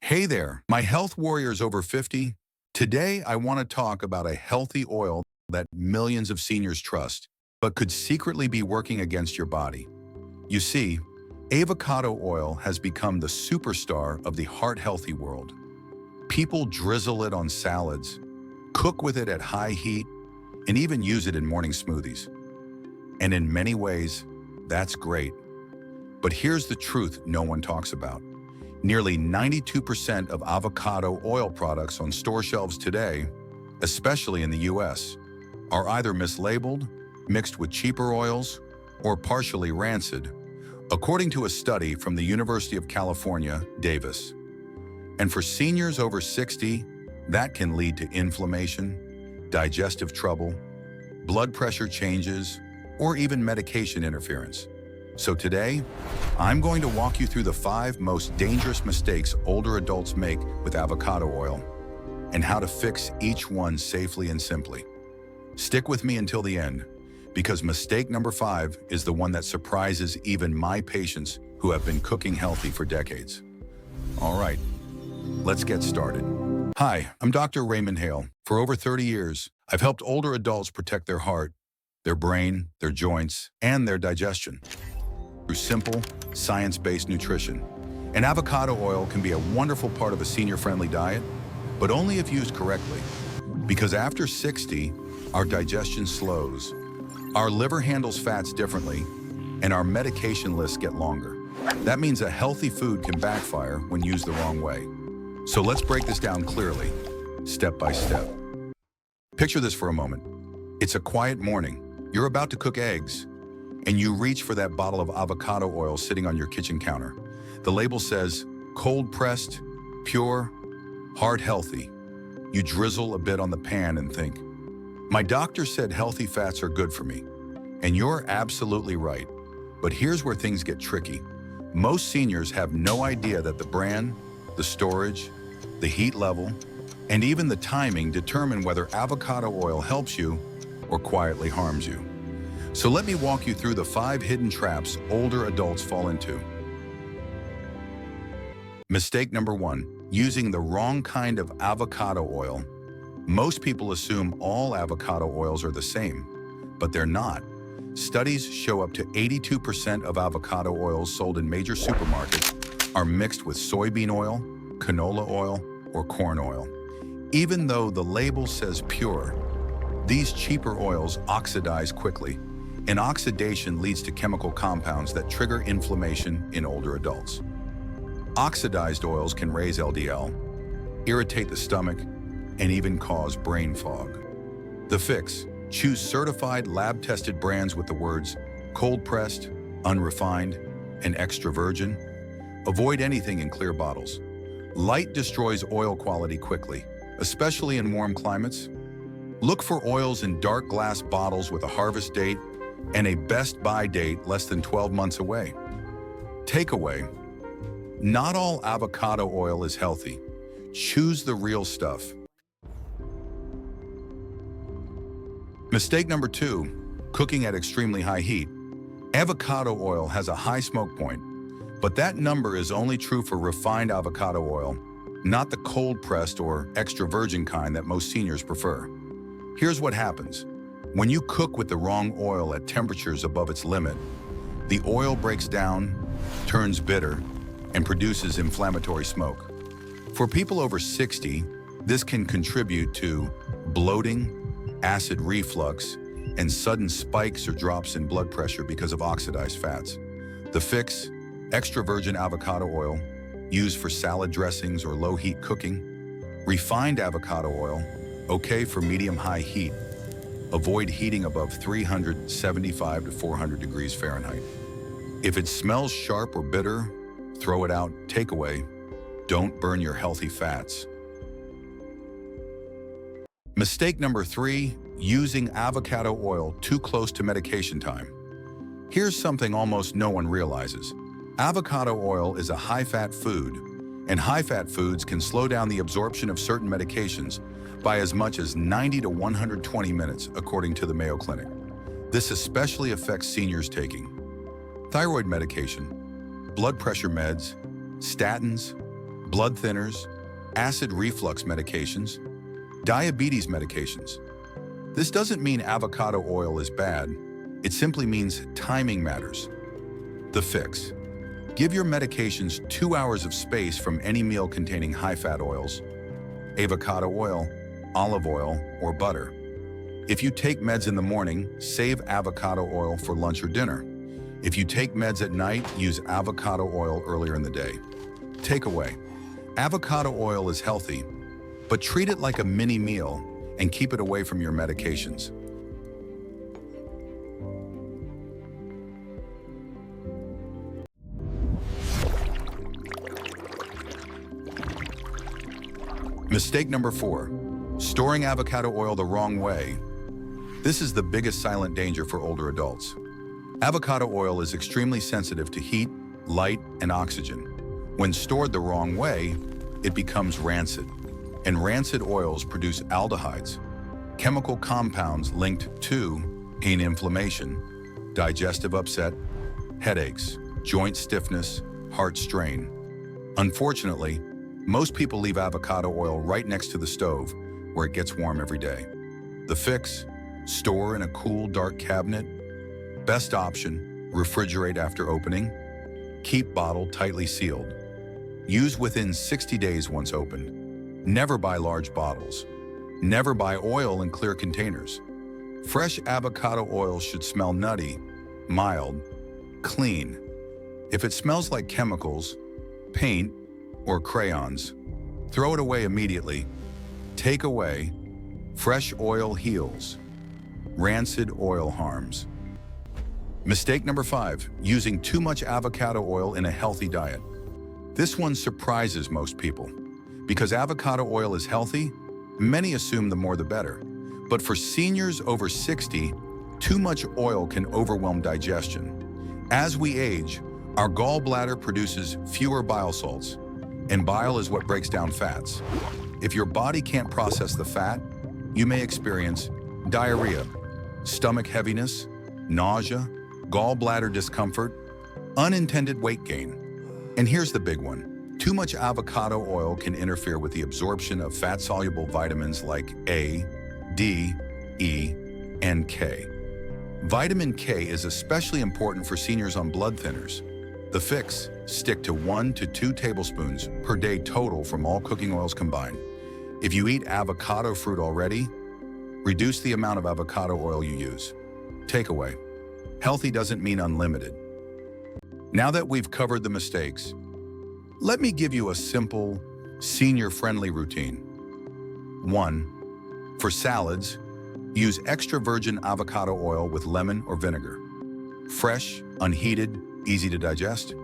Hey there, my health warriors over 50. Today, I want to talk about a healthy oil that millions of seniors trust, but could secretly be working against your body. You see, avocado oil has become the superstar of the heart-healthy world. People drizzle it on salads, cook with it at high heat, and even use it in morning smoothies. And in many ways, that's great. But here's the truth no one talks about. Nearly 92% of avocado oil products on store shelves today, especially in the US, are either mislabeled, mixed with cheaper oils, or partially rancid, according to a study from the University of California, Davis. And for seniors over 60, that can lead to inflammation, digestive trouble, blood pressure changes, or even medication interference. So today, I'm going to walk you through the 5 most dangerous mistakes older adults make with avocado oil and how to fix each one safely and simply. Stick with me until the end, because mistake number 5 is the one that surprises even my patients who have been cooking healthy for decades. All right, let's get started. Hi, I'm Dr. Raymond Hale. For over 30 years, I've helped older adults protect their heart, their brain, their joints, and their digestion through simple, science-based nutrition. And avocado oil can be a wonderful part of a senior-friendly diet, but only if used correctly. Because after 60, our digestion slows, our liver handles fats differently, and our medication lists get longer. That means a healthy food can backfire when used the wrong way. So let's break this down clearly, step by step. Picture this for a moment. It's a quiet morning. You're about to cook eggs, and you reach for that bottle of avocado oil sitting on your kitchen counter. The label says, cold-pressed, pure, heart-healthy. You drizzle a bit on the pan and think, my doctor said healthy fats are good for me. And you're absolutely right. But here's where things get tricky. Most seniors have no idea that the brand, the storage, the heat level, and even the timing determine whether avocado oil helps you or quietly harms you. So let me walk you through the 5 hidden traps older adults fall into. Mistake number 1, using the wrong kind of avocado oil. Most people assume all avocado oils are the same, but they're not. Studies show up to 82% of avocado oils sold in major supermarkets are mixed with soybean oil, canola oil, or corn oil. Even though the label says pure, these cheaper oils oxidize quickly, and oxidation leads to chemical compounds that trigger inflammation in older adults. Oxidized oils can raise LDL, irritate the stomach, and even cause brain fog. The fix: choose certified lab-tested brands with the words cold-pressed, unrefined, and extra virgin. Avoid anything in clear bottles. Light destroys oil quality quickly, especially in warm climates. Look for oils in dark glass bottles with a harvest date and a best buy date less than 12 months away. Takeaway: not all avocado oil is healthy. Choose the real stuff. Mistake number 2, cooking at extremely high heat. Avocado oil has a high smoke point, but that number is only true for refined avocado oil, not the cold-pressed or extra virgin kind that most seniors prefer. Here's what happens. When you cook with the wrong oil at temperatures above its limit, the oil breaks down, turns bitter, and produces inflammatory smoke. For people over 60, this can contribute to bloating, acid reflux, and sudden spikes or drops in blood pressure because of oxidized fats. The fix: extra virgin avocado oil, used for salad dressings or low-heat cooking. Refined avocado oil, okay for medium-high heat. Avoid heating above 375 to 400 degrees Fahrenheit. If it smells sharp or bitter, throw it out. Takeaway: don't burn your healthy fats. Mistake number 3, using avocado oil too close to medication time. Here's something almost no one realizes. Avocado oil is a high-fat food, and high-fat foods can slow down the absorption of certain medications by as much as 90 to 120 minutes, according to the Mayo Clinic. This especially affects seniors taking thyroid medication, blood pressure meds, statins, blood thinners, acid reflux medications, diabetes medications. This doesn't mean avocado oil is bad. It simply means timing matters. The fix. Give your medications 2 hours of space from any meal containing high-fat oils, avocado oil, olive oil, or butter. If you take meds in the morning, save avocado oil for lunch or dinner. If you take meds at night, use avocado oil earlier in the day. Takeaway. Avocado oil is healthy, but treat it like a mini meal and keep it away from your medications. Mistake number 4, storing avocado oil the wrong way. This is the biggest silent danger for older adults. Avocado oil is extremely sensitive to heat, light, and oxygen. When stored the wrong way, it becomes rancid. And rancid oils produce aldehydes, chemical compounds linked to pain, inflammation, digestive upset, headaches, joint stiffness, heart strain. Unfortunately, most people leave avocado oil right next to the stove, where it gets warm every day. The fix? Store in a cool, dark cabinet. Best option, refrigerate after opening. Keep bottle tightly sealed. Use within 60 days once opened. Never buy large bottles. Never buy oil in clear containers. Fresh avocado oil should smell nutty, mild, clean. If it smells like chemicals, paint, or crayons, throw it away immediately. Take away. Fresh oil heals. Rancid oil harms. Mistake number 5, using too much avocado oil in a healthy diet. This one surprises most people. Because avocado oil is healthy, many assume the more the better. But for seniors over 60, too much oil can overwhelm digestion. As we age, our gallbladder produces fewer bile salts, and bile is what breaks down fats. If your body can't process the fat, you may experience diarrhea, stomach heaviness, nausea, gallbladder discomfort, unintended weight gain. And here's the big one. Too much avocado oil can interfere with the absorption of fat-soluble vitamins like A, D, E, and K. Vitamin K is especially important for seniors on blood thinners. The fix? Stick to 1 to 2 tablespoons per day total from all cooking oils combined. If you eat avocado fruit already, reduce the amount of avocado oil you use. Takeaway. Healthy doesn't mean unlimited. Now that we've covered the mistakes, let me give you a simple, senior-friendly routine. 1. For salads, use extra virgin avocado oil with lemon or vinegar. Fresh, unheated, easy to digest.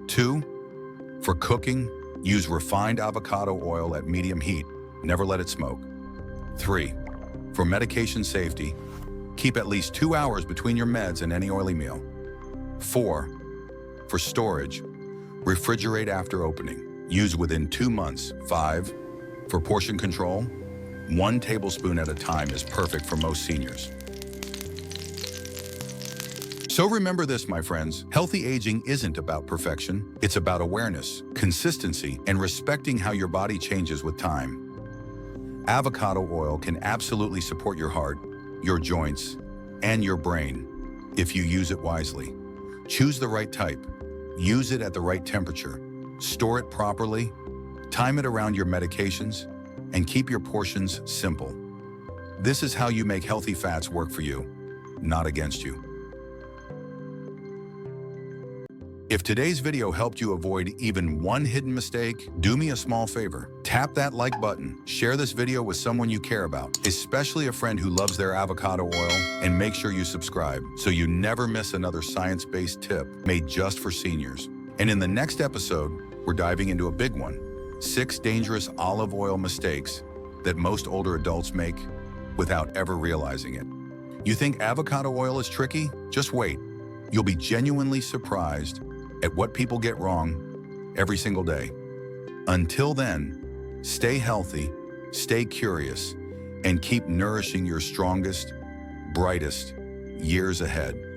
2. For cooking, use refined avocado oil at medium heat. Never let it smoke. 3. For medication safety, keep at least 2 hours between your meds and any oily meal. 4. For storage, refrigerate after opening. Use within 2 months. 5. For portion control, 1 tablespoon at a time is perfect for most seniors. So remember this, my friends, healthy aging isn't about perfection. It's about awareness, consistency, and respecting how your body changes with time. Avocado oil can absolutely support your heart, your joints, and your brain if you use it wisely. Choose the right type, use it at the right temperature, store it properly, time it around your medications, and keep your portions simple. This is how you make healthy fats work for you, not against you. If today's video helped you avoid even one hidden mistake, do me a small favor. Tap that like button, share this video with someone you care about, especially a friend who loves their avocado oil, and make sure you subscribe so you never miss another science-based tip made just for seniors. And in the next episode, we're diving into a big one: 6 dangerous olive oil mistakes that most older adults make without ever realizing it. You think avocado oil is tricky? Just wait. You'll be genuinely surprised at what people get wrong every single day. Until then, stay healthy, stay curious, and keep nourishing your strongest, brightest years ahead.